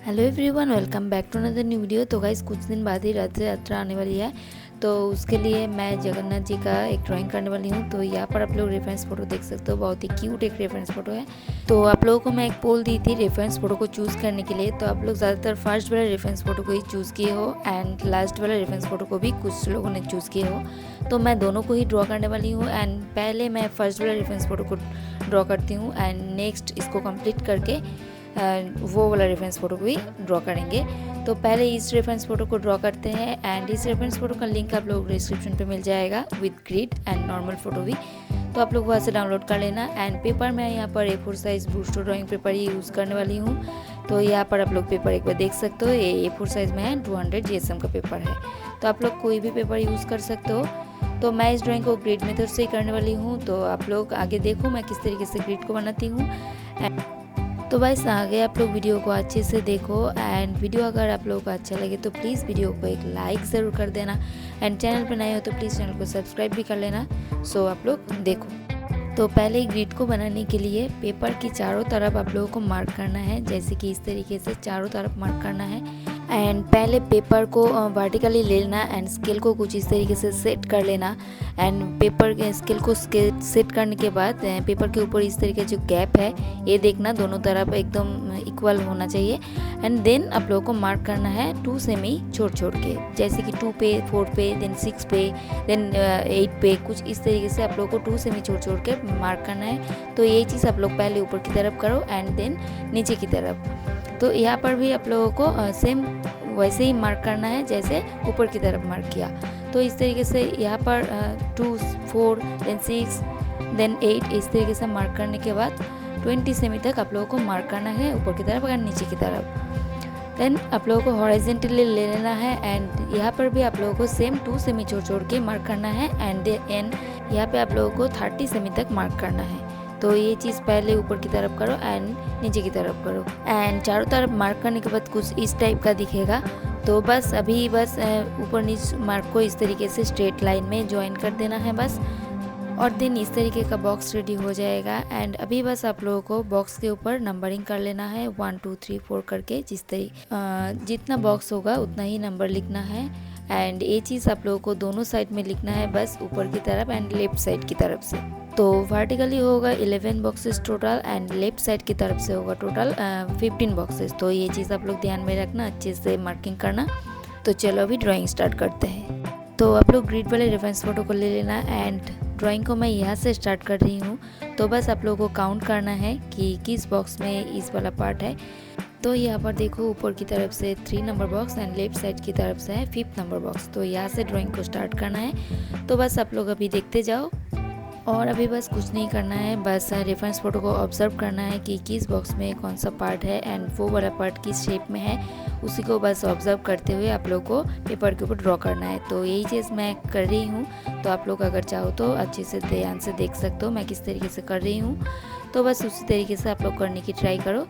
Hello everyone, welcome back to another new video. तो guys कुछ दिन बाद ही रथ यात्रा आने वाली है, तो उसके लिए मैं जगन्नाथ जी का एक ड्राइंग करने वाली हूँ। तो यहाँ पर आप लोग रेफरेंस फ़ोटो देख सकते हो, बहुत ही क्यूट एक रेफरेंस फ़ोटो है। तो आप लोगों को मैं एक पोल दी थी रेफरेंस फ़ोटो को चूज़ करने के लिए, तो आप लोग ज़्यादातर फर्स्ट वाला रेफरेंस फ़ोटो को ही चूज़ किए हो एंड लास्ट वाला रेफरेंस फ़ोटो को भी कुछ लोगों ने चूज़ किए हो। तो मैं दोनों को ही ड्रॉ करने वाली हूँ एंड पहले मैं फर्स्ट वाला रेफरेंस फ़ोटो को ड्रॉ करती हूँ एंड नेक्स्ट इसको कंप्लीट करके वो वाला रेफरेंस फ़ोटो को भी ड्रॉ करेंगे। तो पहले इस रेफरेंस फ़ोटो को ड्रॉ करते हैं एंड इस रेफरेंस फ़ोटो का लिंक आप लोग डिस्क्रिप्शन पे मिल जाएगा with grid and normal photo भी। तो आप लोग वहाँ से डाउनलोड कर लेना। एंड पेपर मैं यहाँ पर A4 size booster drawing paper ही यूज़ करने वाली हूँ। तो यहाँ पर आप लोग पेपर एक बार देख सकते हो, ये A4 साइज़ में है, 200 GSM का पेपर है। तो आप लोग कोई भी पेपर यूज़ कर सकते हो। तो मैं इस ड्राइंग को ग्रिड मेथड से ही करने वाली हूँ। तो आप लोग आगे देखो मैं किस तरीके से ग्रिड को बनाती हूँ। तो बस आगे आप लोग वीडियो को अच्छे से देखो एंड वीडियो अगर आप लोगों को अच्छा लगे तो प्लीज़ वीडियो को एक लाइक ज़रूर कर देना एंड चैनल पर नए हो तो प्लीज़ चैनल को सब्सक्राइब भी कर लेना। सो आप लोग देखो। तो पहले ग्रिड को बनाने के लिए पेपर की चारों तरफ आप लोगों को मार्क करना है, जैसे कि इस तरीके से चारों तरफ मार्क करना है। एंड पहले पेपर को वर्टिकली ले लेना एंड स्केल को कुछ इस तरीके से सेट कर लेना। एंड पेपर के स्केल को सेट करने के बाद पेपर के ऊपर इस तरीके जो गैप है ये देखना, दोनों तरफ एकदम इक्वल होना चाहिए। एंड देन आप लोगों को मार्क करना है 2 सेमी छोड़ के, जैसे कि 2 पे, 4 पे, देन 6 पे, देन 8 पे, कुछ इस तरीके से आप लोगों को 2 सेमी छोड़ के मार्क करना है। तो ये चीज़ आप लोग पहले ऊपर की तरफ करो एंड देन नीचे की तरफ। तो यहाँ पर भी आप लोगों को सेम वैसे ही मार्क करना है जैसे ऊपर की तरफ मार्क किया। तो इस तरीके से यहाँ पर 2, 4, देन 6, देन 8 इस तरीके से मार्क करने के बाद 20 सेमी तक आप लोगों को मार्क करना है ऊपर की तरफ और नीचे की तरफ। देन आप लोगों को हॉरिजॉन्टली ले लेना है एंड यहाँ पर भी आप लोगों को सेम 2 सेमी छोड़ के मार्क करना है एंड यहाँ पे आप लोगों को 30 सेमी तक मार्क करना है। तो ये चीज़ पहले ऊपर की तरफ करो एंड नीचे की तरफ करो एंड चारों तरफ मार्क करने के बाद कुछ इस टाइप का दिखेगा। तो बस अभी ऊपर नीचे मार्क को इस तरीके से स्ट्रेट लाइन में ज्वाइन कर देना है बस, और देन इस तरीके का बॉक्स रेडी हो जाएगा। एंड अभी बस आप लोगों को बॉक्स के ऊपर नंबरिंग कर लेना है 1 2 3 4 करके, जितना बॉक्स होगा उतना ही नंबर लिखना है। एंड ये चीज़ आप लोगों को दोनों साइड में लिखना है, बस ऊपर की तरफ एंड लेफ्ट साइड की तरफ से। तो वर्टिकली होगा 11 boxes total and left side की तरफ से होगा टोटल 15 बॉक्सेस। तो ये चीज़ आप लोग ध्यान में रखना, अच्छे से मार्किंग करना। तो चलो अभी ड्राइंग स्टार्ट करते हैं। तो आप लोग ग्रिड वाले रेफरेंस फोटो को ले लेना एंड ड्राइंग को मैं यहाँ से स्टार्ट कर रही हूँ। तो बस आप लोगों को काउंट करना है कि किस बॉक्स में इस वाला पार्ट है। तो यहाँ पर देखो ऊपर की तरफ से 3 number box and left side की तरफ से है 5th नंबर बॉक्स। तो यहाँ से ड्राइंग को स्टार्ट करना है। तो बस आप लोग अभी देखते जाओ और अभी बस कुछ नहीं करना है, बस रेफरेंस फ़ोटो को ऑब्जर्व करना है कि किस बॉक्स में कौन सा पार्ट है एंड वो वाला पार्ट किस शेप में है, उसी को बस ऑब्जर्व करते हुए आप लोग को पेपर के ऊपर ड्रॉ करना है। तो यही चीज़ मैं कर रही हूँ। तो आप लोग अगर चाहो तो अच्छे से ध्यान से देख सकते हो मैं किस तरीके से कर रही हूँ। तो बस उसी तरीके से आप लोग करने की ट्राई करो।